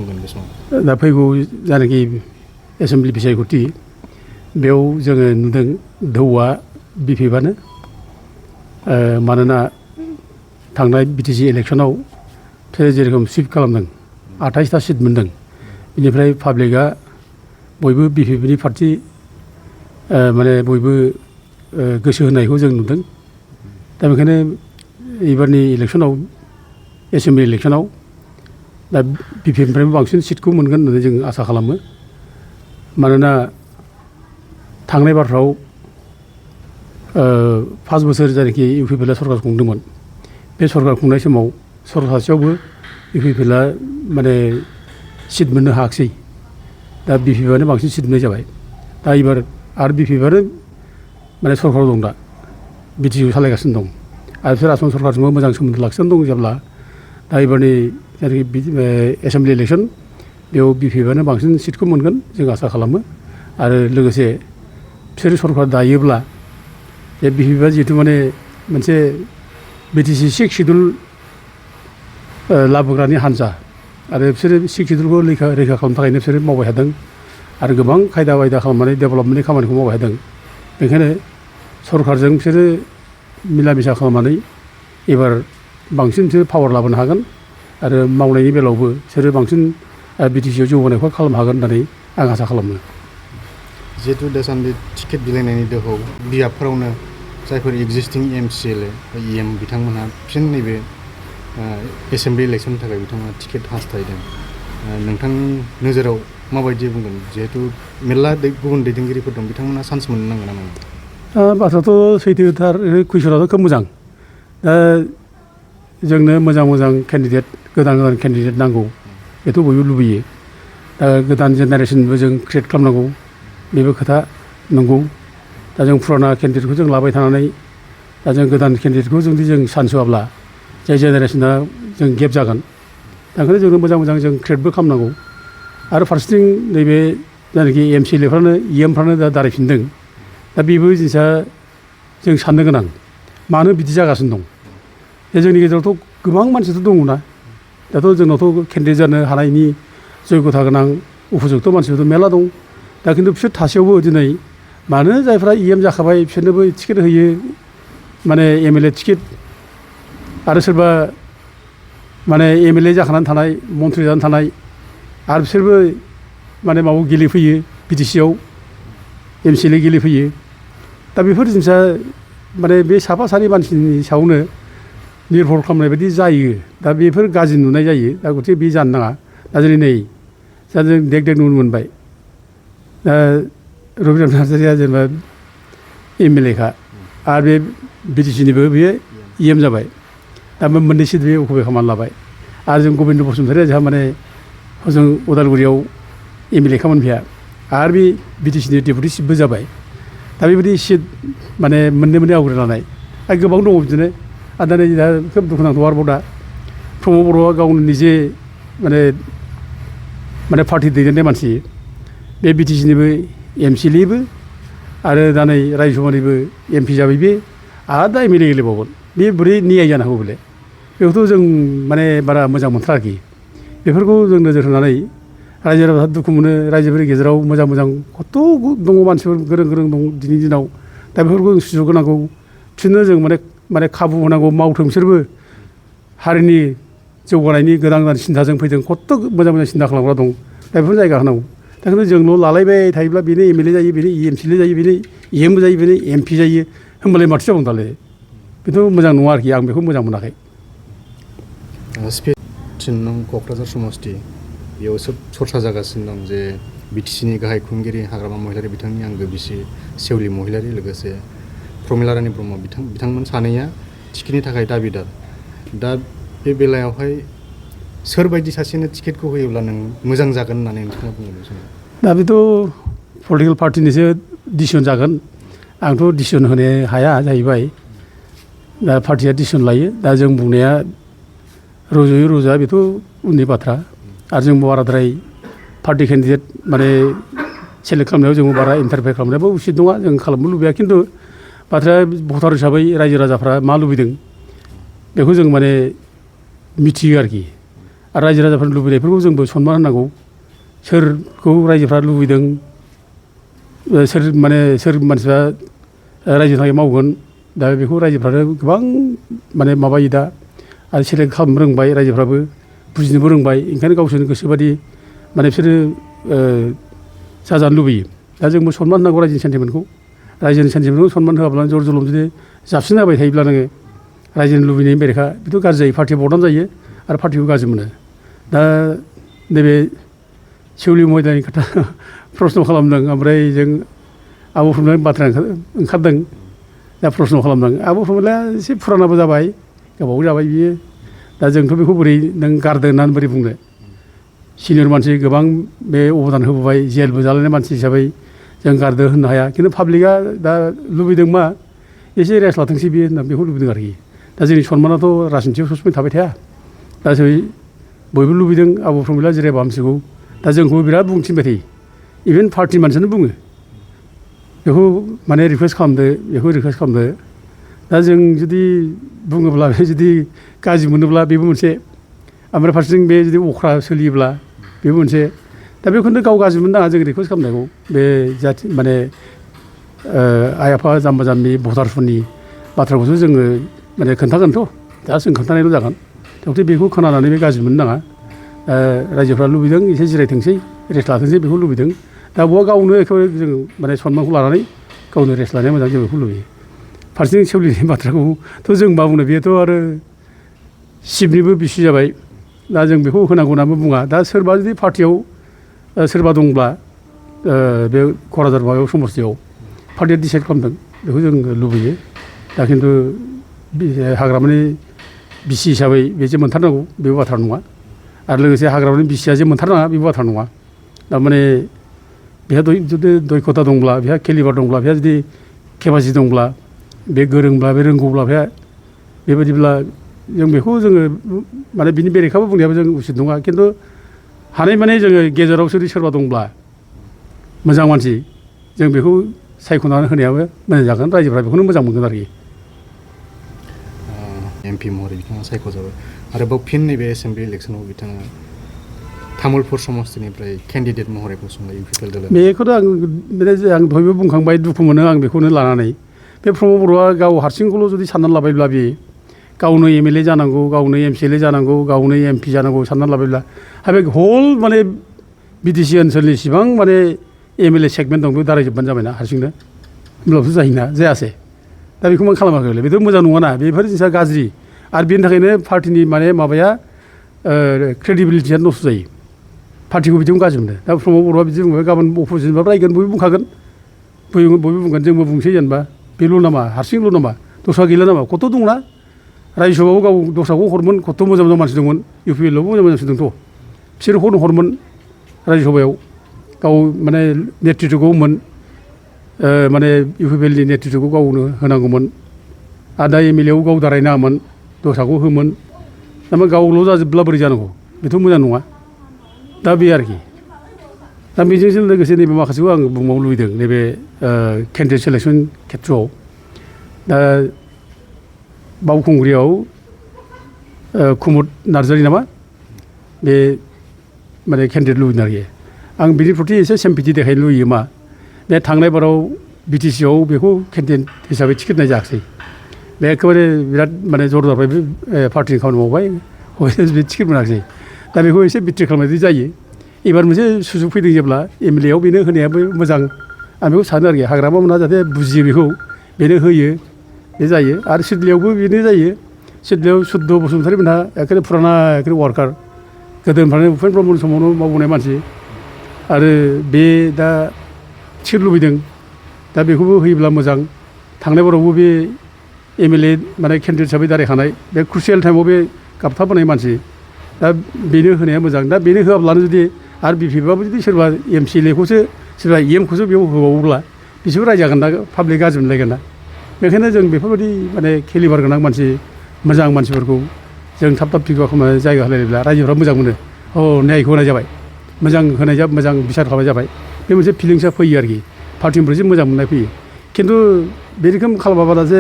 बुंगोन बे समाव? दा फैगौ जानाखि एसेम्बलि बिसायख'थि बेयाव जोङो नुदों धौआ बिफिबानो मानोना थांनाय बिटिसि इलेक्सनाव बिसोरो जेरेखम सुइप खालामदों 28टा सिट मोनदों बेनिफ्राय पाब्लिकआ बयबो बिपिपिनि पार्टि माने बयबो गोसो होनायखौ जों नुदों दा बेखायनो एबारनि इलेक्सनाव एसेम्बलि इलेक्सनाव दा बिपिपिनिफ्रायबो बांसिन सिटखौ मोनगोन होननानै जों आसा खालामो मानोना थांनाय बारफ्राव 5 बोसोर जायनाखि इउपिपिएलआ सरकार खुंदोंमोन बे सरकार खुंनाय समाव सरकारसेयावबो इउपिपिएलआ माने सिट मोननो हायाखिसै दा बिपिपिआनो बांसिन सिट मोननाय जाबाय दा एबार आरो बिपिपिआनो माने सरकाराव दं दा बिटिसिखौ सालायगासिनो दं आरो बिसोर आसाम सरकारजोंबो मोजां सोमोन्दो लाखिनानै दं जेब्ला दा एबारनि जायनाखि एसेम्बलि इलेक्सन बेयाव बिपिपिआनो बांसिन सिटखौ मोनगोन जों आसा खालामो आरो लोगोसे बिसोर सरकार दायोब्ला बे बिपिपिआ जिहेतु माने मोनसे बिटिसि 6 सिडुल लाबोग्रानि हान्जा आरो बिसोरो 6 सिडुलखौ रैखा खालामनो थाखायनो बिसोरो मावबाय थादों आरो गोबां खायदा बायदा खालामनानै डेभेलपमेन्टनि खामानिखौ मावबाय थादों बेखायनो सरकारजों बिसोरो मिला मिसा खालामनानै एबार बांसिन बिसोरो पावार लाबोनो हागोन आरो मावनायनि बेलायावबो बिसोरो बांसिन बिटिसिआव जौगानायखौ खालामनो हागोन होननानै आं आसा खालामो जिहेतु दासान्दि टिकेट बिलाइनायनि दोहौ बियाबफोरावनो जायफोर एक्जिस्टिं एमसिएलए इएम बिथांमोनहा फिन नैबे एसेम्बलि इलेक्सननि थाखाय बिथांमोना टिकेट हास्थायदों नोंथांनि नोजोराव माबायदि बुंगोन जिहेतु मेरला गुबुन दैदेनगिरिफोर दं बिथांमोना चान्स मोननो नांगोन नामा? बाथ्राथ' सैथोथार कुइसनाथ' खोब मोजां दा जोंनो मोजां केन्डिडेट गोदान केन्डिडेट नांगौ बेथ' बयबो लुबैयो दा गोदान जेनेरेसनबो जों क्रिएट खालामनांगौ बेबो खोथा नंगौ दा जों फुराना केन्डिडेटखौ जों लाबाय थानानै दा जों गोदान केन्डिडेटखौ जुदि जों चान्स होआब्ला जाय जेनेरेसना जों गेप जागोन दा ओंखायनो जोंनो मोजां जों क्रिएटबो खालामनांगौ आरो फारसेथिं नैबे जायनाखि एमसिएलएफ्रानो इएमफ्रानो दा दारायफिनदों दा बेबो जिनिसा जों साननो गोनां मानो बिदि जागासिनो दं दा जोंनि गेजेरावथ' गोबां मानसिफोर दङना दाथ' जोंनावथ' केन्डिडेट जानो हानायनि जयगथा गोनां उपजुक्त मानसिफोर मेरला दं दा खिन्थु बिसोर थासेयावबो दिनै मानो जायफ्रा इएम जाखाबाय बिसोरनोबो टिकेट होयो माने एमएलए टिकेट आरो सोरबा माने एमएलए जाखानानै थानाय मन्थ्रि जानानै थानाय आरो बिसोरबो माने माबायाव गेलेफैयो बिटिसिआव एमसिएलए गेलेफैयो दा बेफोर जिनिसा माने बे साफा सानै मानसिनि सायावनो निर्भर खालामनाय बायदि जायो दा बेफोर गाज्रि नुनाय जायो दा गथिखे बे जानो नाङा दा जेरै नै दा जों देग नुनो मोनबाय दा रबिराम नार्जारिया जेनेबा एमएलएखा आरो बे बिटिसिनिबो बेयो इएम जाबाय दा मोननैसो बे अकुपाय खालामनानै लाबाय आरो जों गबिन्द बसुमतारिया जोंहा माने हजों उदालगुरियाव एमएलए खामोन बिहा आरो बे बिटिसिनि डेपुटि चिफबो जाबाय दा बेबायदि सिट माने मोननै आवग्रिनानै आरो गोबां दङ बिदिनो आरो दा नै दा खोब दुखुनांथाव आरोबाव दा प्रमद बर'आ गावनो निजे माने पार्टि दैदेननाय मानसि बे बिटिसिनिबो एमसिएलएबो आरो दा नै रायजोसभानिबो एमपि जाबाय बे आरो दा एमएलए गेलेबावगोन बे बोरै नियाय जानो हागौ बेलाय बेखौथ' जों माने बारा मोजां मोनथाराखै बेफोरखौ जों नोजोर होनानै रायजो राजाफ्रा दुखु मोनो रायजोफोरनि गेजेराव मोजां खथ' दङ मानसिफोर गोरों दं दिनैनि दिनाव दा बेफोरखौ जों सुजुग होनांगौ बिसोरनो जों माने खाबु होनांगौ मावथों बिसोरबो हारिनि जौगानायनि गोदान सिन्थाजों फैदों खथ' मोजां सिन्था खालामग्रा दं दा बेफोर जायगा होनांगौ दा खिन्थु जोंल' लालायबाय थायोब्ला बेनो एमएलए जायो बेनो एमसिएलए जायो बेनो इएमबो जायो बेनो एमपि जायो होमबालाय माथो जाबावनो दालाय बेथ' मोजां नङा आरोखि आं बेखौ मोजां मोनाखै क'क्राझार समस्ति बेयाव सोब सरसा जागासिनो दं जे बिटिसिनि गाहाय खुंगिरि हाग्रामा महिलारि बिथांनि आंगो बिसि सेवलि महिलारि लोगोसे प्रमिला रानी ब्रह्म बिथांमोन सानैया टिकेटनि थाखाय दाबिदार दा बे बेलायावहाय सोरबायदि सासेनो टिकेटखौ होयोब्ला नों मोजां जागोन होननानै नोंथाङा बुङो दा बेथ' पलिटिकेल पार्टिनिसो डिसिसन जागोन आंथ' डिसिसन होनो हाया जाहैबाय दा पार्टिया डिसिसन लायो दा जों बुंनाया रज'यो रज'आ बेथ' उननि बाथ्रा आरो जों बाराद्राय पार्टि केन्डिडेट माने सेलेक्ट खालामनायाव जों बारा इन्टारफेयर खालामनायाबो उचित नङा जों खालामनो लुबैया खिन्थु बाथ्राया भटार हिसाबै रायजो राजाफ्रा मा लुबैदों बेखौ जों माने मिथियो आरोखि आरो रायजो राजाफोरनि लुबैनायफोरखौ जोंबो सनमान होनांगौ सोरखौ रायजोफ्रा लुबैदों सोर मानसिफ्रा रायजोनि थाखाय मावगोन दा बेखौ रायजोफ्रानो गोबां माने माबायो दा आरो सेलेक्ट खालामनो रोंबाय रायजोफ्राबो बुजिनोबो रोंबाय ओंखायनो गावसोरनि गोसोबादि माने बिसोरो जाजानो लुबैयो दा जोंबो सनमान होनांगौ रायजोनि सेन्टिमेन्टखौ सनमान होआब्ला जर जलम जुदि जाबसिन होबाय थायोब्ला नोङो रायजोनि लुबैनायनि बेरेखा बेथ' गाज्रि जायो पार्टिया बदनाम जायो आरो पार्टिखौ गाज्रि मोनो दा नैबे सेउलि महिलानि खोथा प्रस्न खालामदों ओमफ्राय जों आब' प्रमोदनि बाथ्रा ओंखारदों दा प्रस्न खालामदों आब' प्रमोदआ एसे फुरानाबो जाबाय गोबाव जाबाय बियो दा जोंथ' बेखौ बोरै नों गारदों होननानै बोरै बुंनो सिनियर मानसि गोबां बे अबदान होबोबाय जेलबो जालायनाय मानसि हिसाबै जों गारदो होननो हाया खिन्थु पाब्लिकआ दा लुबैदों मा एसे रेस्ट लाथोंसै बियो होनना बेखौ लुबैदों आरोखि दा जोंनि सनमानाथ' राजनितियाव सबसमाय थाबाय थाया दा बयबो लुबैदों आब' प्रमिला जिरायबा हामसिगौ दा जोंखौबो बिराद बुंथिनबाय थायो इभेन पार्टिनि मानसियानो बुङो बेखौ माने रिकुवेस्ट खालामदो दा जों जुदि बुङोब्ला जुदि गाज्रि मोनोब्ला बेबो मोनसे ओमफ्राय फारसेथिं बे जुदि अख्रा सोलियोब्ला बेबो मोनसे दा बेखौनो गाव गाज्रि मोननो नाङा जों रिकुवेस्ट खालामनायखौ बे जाथि माने आइ आफा जाम्बा जाम्बि भटारफोरनि बाथ्राखौसो जोङो माने खोन्थागोनथ' दा जों खोन्थानायल' जागोन थेवबो बेखौ खोनानानै बे गाज्रि मोननो नाङा रायजोफ्रा लुबैदों एसे जिरायथोंसै रेस्ट लाथोंसै बेखौ लुबैदों दा बहा गावनो एखेबारे जों माने सनमानखौ लानानै गावनो रेस्ट लानाया मोजां जों बेखौ लुबैयो फारसेथिं सेउलिनि बाथ्राखौथ' जों मा बुंनो बेथ' आरो शिबनिबो बिसि जाबाय दा जों बेखौ होनांगौ होननानै बुङा दा सोरबा जुदि पार्टियाव सोरबा दंब्ला बे क'क्राझार माबायाव समस्तियाव पार्टिया डिसाइड खालामदों बेखौ जों लुबैयो दा खिन्थु हाग्रामानि बिसि हिसाबै बे जे मोनथारनांगौ बेबो बाथ्रा नङा आरो लोगोसे हाग्रामानि बिसिया जे मोनथारनाङा बेबो बाथ्रा नङा थारमाने बेहा जुदि दयखथा दंब्ला बेहा केलिबार दंब्ला बेहा जुदि केपासिटि दंब्ला बे गोरोंब्ला बे रोंगौब्ला बेहा बेबायदिब्ला जों बेखौ जोङो माने बिनि बेरेखाबो बुंनायाबो जों उसित नङा खिन्थु हानाय माने जोङो गेजेराव जुदि सोरबा दंब्ला मोजां मानसि जों बेखौ सायख'नानै होनायाबो मोजां जागोन रायजोफ्रा बेखौनो मोजां मोनगोन आरोखि एमपि महरै बिथाङा सायख'जाबाय आरोबाव फिन नैबे एसेम्बलि इलेक्सनाव बिथाङा तामुलपुर समस्तिनिफ्राय केन्डिडेट महरै गसंबाय इउपिपिएल दोलोनि बेखौथ' आं दहायबो बुंखांबाय दुखु मोनो आं बेखौनो लानानै बे प्रमद बर'आ गाव हारसिंखौल' जुदि साननानै लाबायब्ला बे गावनो एमएलए जानांगौ गावनो एमसिएलए जानांगौ गावनो एमपि जानांगौ साननानै लाबायब्ला बे हल माने बिटिसि ओनसोलनि इसिबां माने एमएलए सेगमेन्ट दं बेखौ दारायजोबबानो जाबायना हारसिंनो होमब्लाबोथ' जायोना जायासै दा बेखौ मा खालामाखै बेथ' मोजां नङाना बेफोर जिनिसा गाज्रि आरो बेनि थाखायनो पार्टिनि माने माबाया क्रेडिबिलिटिया नस्थ' जायो पार्टिखौ बिदिखौ गाज्रि मोनो दा प्रमद बर'आ बिदि बुंबाय गाबोन अफजिसनबा रायगोन बयबो बुंखागोन बयबो बुंगोन जोंबो बुंसै जेनेबा बेल' नामा हारसिंल' नामा दस्रा गैला नामा कत' दंना रायजोआव गाव दस्राखौ हरमोन कत' मोजां मोजां मानसि दंमोन इउपिपिएलआवबो मोजां मोजां मानसि दंथ' बिसोरखौनो हरमोन रायजोसभायाव गाव माने नेतृत्वखौमोन माने इउपिपिएलनि नेतृत्वखौ गावनो होनांगौमोन आरो दा एमएलएआव गाव दारायनाङामोन दस्राखौ होमोन थारमाने गावल' जाजोबब्ला बोरै जानांगौ बेथ' मोजां नङा दा बे आरोखि दा बेजों लोगोसे नैबे माखासेखौ आं बुंबावनो लुबैदों नैबे केन्डिडेट सेलेक्सन खेथ्रआव दा बावखुंग्रियाव कुमुद नार्जारि नामा बे माने केन्डिडेट लुबैदों आरोखि आं बिनि प्रति एसे सिम्पेथि देखायनो लुबैयो मा बे थांनाय बाराव बिटिसिआव बेखौ केन्डिडेट हिसाबै टिकेट होनाय जायाखिसै बे एखेबारे बिराद माने जरदारबाय बे पार्टिनि खामानि मावबाय बे टिकेट मोनाखिसै दा बेखौ एसे बिट्रि खालामनाय जायो एबार मोनसे सुजुग फैदों जेब्ला एमएलएआव बेनो होनायाबो मोजां आं बेखौ सानो आरोखि हाग्रामा मोना जाहाथे बुजियो बेखौ बेनो होयो बे जायो आरो सिडलियावबो बेनो जायो सिडलियाव सुद्द' बसुमतारी मोनहा एखेबारे फुराना एखेबारे वार्कार गोदोनिफ्रायनो उपेन्द्र ब्रह्मनि समावनो मावबोनाय मानसि आरो बे दा टिकेट लुबैदों दा बेखौबो होयोब्ला मोजां थांनाय बारावबो बे एमएलए माने केन्डिडेट हिसाबै दारायखानाय बे क्रुसियेल टाइमाव बे गाबथाबोनाय मानसि दा बेनो होनाया मोजां दा बेनो होआब्लानो जुदि आरो बिपिएफआबो जुदि सोरबा एमसिएलएखौसो सोरबा इएमखौसो बेयाव होबावोब्ला बिसोरबो रायजागोन ना पाब्लिक गाज्रि मोनलायगोन ना बेखायनो जों बेफोरबायदि माने केलिबार गोनां मानसि मोजां मानसिफोरखौ जों थाब थाब फिगुवा खालामनानै जायगा होलायब्ला रायजोफ्रा मोजां मोनो न्यायखौ होनाय जाबाय मोजां होनाय मोजां बिसार खालामनाय जाबाय बे मोनसे फिलिंसा फैयो आरोखि पार्टिनिफ्रायसो मोजां मोननाय फैयो खिन्थु बे रोखोम खालामाबालासे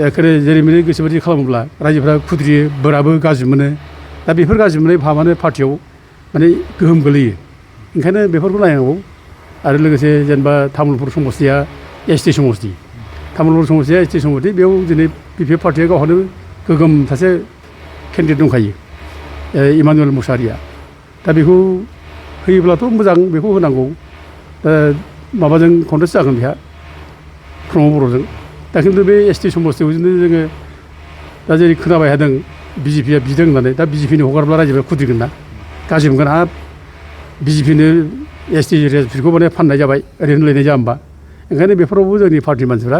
एखेबारे जेरैबायदि गोसोबायदि खालामोब्ला रायजोफ्रा खुद्रियो बोराबो गाज्रि मोनो दा बेफोर गाज्रि मोननाय भाबानो पार्टियाव माने गोहोम गोलैयो ओंखायनो बेफोरखौ नायनांगौ आरो लोगोसे जेनेबा तामुलपुर समस्तिया एसटि समस्ति तामुलपुर समस्तिया एसटि समस्ति बेयाव दिनै बिपिएफ पार्टिया गावहानो गोगोम सासे केन्डिडेट दंखायो इमानुवेल मुसाहारिया दा बेखौ होयोब्लाथ' मोजां बेखौ होनांगौ दा माबाजों कन्टेस्ट जागोन बेहा प्रमद बर'जों दा खिन्थु बे एसटि समस्तियाव जोङो दा जेरै खोनाबाय थादों बिजेपिया बिदों होननानै दा बिजेपिनो हगारब्ला रायजोफ्रा खुद्रिगोन ना गाज्रि मोनगोन हाब बिजेपिनो एसटि रिजार्भफोरखौ माने फाननाय जाबाय ओरैनो लायनाय जाया होमबा ओंखायनो बेफोरावबो जोंनि पार्टिनि मानसिफ्रा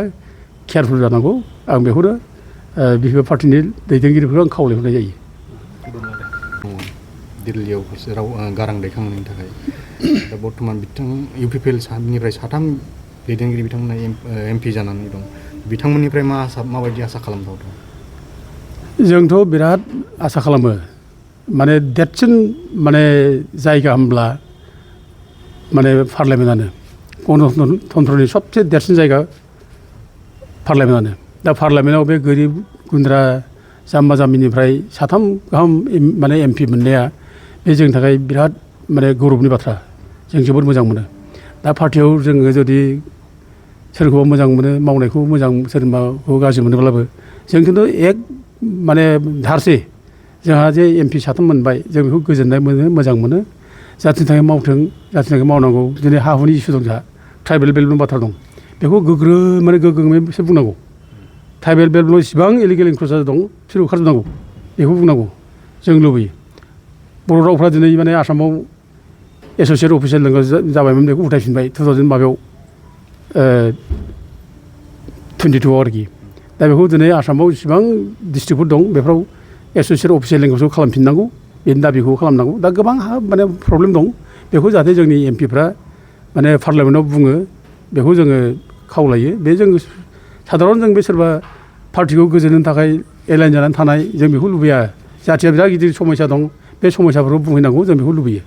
केयारफुल जानांगौ आं बेखौनो बिपिएफ पार्टिनि दैदेनगिरिफोरखौ आं खावलायहरनाय जायो दिल्लीयाव राव गारां दैखांनायनि थाखाय दा बर्थमान बिथां इउपिपिएल निफ्राय साथाम दैदेनगिरि बिथांमोना एमपि जानानै दं बिथांमोननिफ्राय माबायदि आसा खालामथावदों जोंथ' बिराद आसा खालामो माने देरसिन माने जायगा होनब्ला माने पार्लामेन्टआनो गणतन्त्रनि सबसे देरसिन जायगा पार्लामेन्टआनो दा पार्लामेन्टआव बे गोरिब गुन्द्रा जाम्बा जाम्बिनिफ्राय साथाम गाहाम माने एमपि मोननाया बे जोंनि थाखाय बिराद माने गौरबनि बाथ्रा जों जोबोद मोजां मोनो दा पार्टियाव जोङो जुदि सोरखौबा मोजां मोनो मावनायखौ मोजां सोरबाखौ गाज्रि मोनोब्लाबो जों खिन्थु एक माने धारसे जोंहा जे एमपि साथाम मोनबाय जों बेखौ गोजोननाय मोनो मोजां मोनो जातिनि थाखाय मावथों जातिनि थाखाय मावनांगौ दिनै हा हुनि इसु दं जोंहा ट्राइबेल बेल्टनि बाथ्रा दं बेखौ गोग्गोमै बिसोर बुंनांगौ ट्राइबेल बेल्टआव इसिबां इलिगेल इनक्रोचार दं बिसोर ओंखारजोबनांगौ बेखौ बुंनांगौ जों लुबैयो बर' रावफ्रा दिनै माने आसामाव एस'सियेट अफिसियेल लेंगुवेज जाबायमोन बेखौ उथायफिनबाय 2000 माबायाव 22 आरोखि दा बेखौ दिनै आसामाव इसिबां डिस्ट्रिक्टफोर दं बेफोराव एस'सियेट अफिसियेल लेंगुवेजखौ खालामफिननांगौ बेनि दाबिखौ खालामनांगौ दा गोबां माने प्रब्लेम दं बेखौ जाहाथे जोंनि एमपिफ्रा माने पार्लामेन्टआव बुङो बेखौ जोङो खावलायो बे जों साधारन जों बे सोरबा पार्टिखौ गोजोननो थाखाय एलाइन जानानै थानाय जों बेखौ लुबैया जाथिया बिराद गिदिर समस्या दं बे समस्याफोरखौ बुंहैनांगौ जों बेखौ लुबैयो